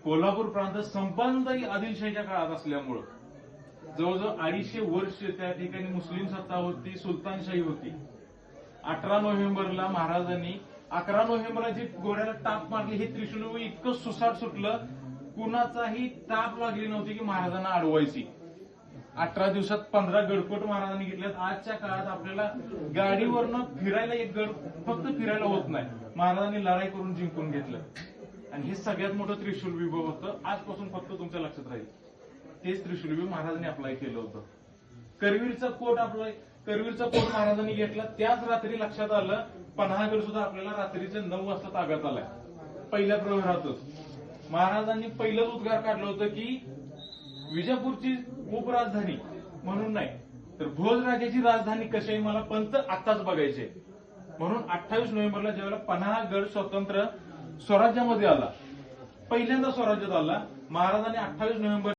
कोल्हापूर प्रांत संबंध आदिलशाहीच्या काळात असल्यामुळं जवळजवळ 250 वर्ष त्या ठिकाणी मुस्लिम सत्ता होती, सुलतानशाही होती. 18 नोव्हेंबरला महाराजांनी 11 नोव्हेंबरला जी घोड्याला टाप मारली, हे त्रिशूल इतकं सुसाट सुटलं, कुणाचाही टाप लागली नव्हती की महाराजांना अडवायची. 18 दिवसात 15 गडकोट महाराजांनी घेतल्यात. आजच्या काळात आपल्याला गाडीवरनं फिरायला एक गड फक्त फिरायला होत नाही, महाराजांनी लढाई करून जिंकून घेतलं. आणि हे सगळ्यात मोठं त्रिशूल विभव होतं. आजपासून फक्त तुमच्या लक्षात राहील, तेच त्रिशूल विभव महाराजांनी अप्लाय केलं होतं. करवीरचा कोट महाराजांनी घेतला. त्याच रात्री लक्षात आलं, पन्हाळगड सुद्धा आपल्याला रात्रीचे 9 वाजता ताब्यात आलाय. पहिल्या प्रहरातच महाराजांनी पहिलंच उद्गार काढलं होतं की विजापूरची उपराजधानी म्हणून नाही, तर भोजराजाची राजधानी कशी आहे मला पंत आत्ताच बघायचे. म्हणून 28 नोव्हेंबरला ज्यावेळेला पन्हाळगड स्वतंत्र स्वराज्यामध्ये आला, पहिल्यांदा स्वराज्यात आला, महाराजांनी 28 नोव्हेंबर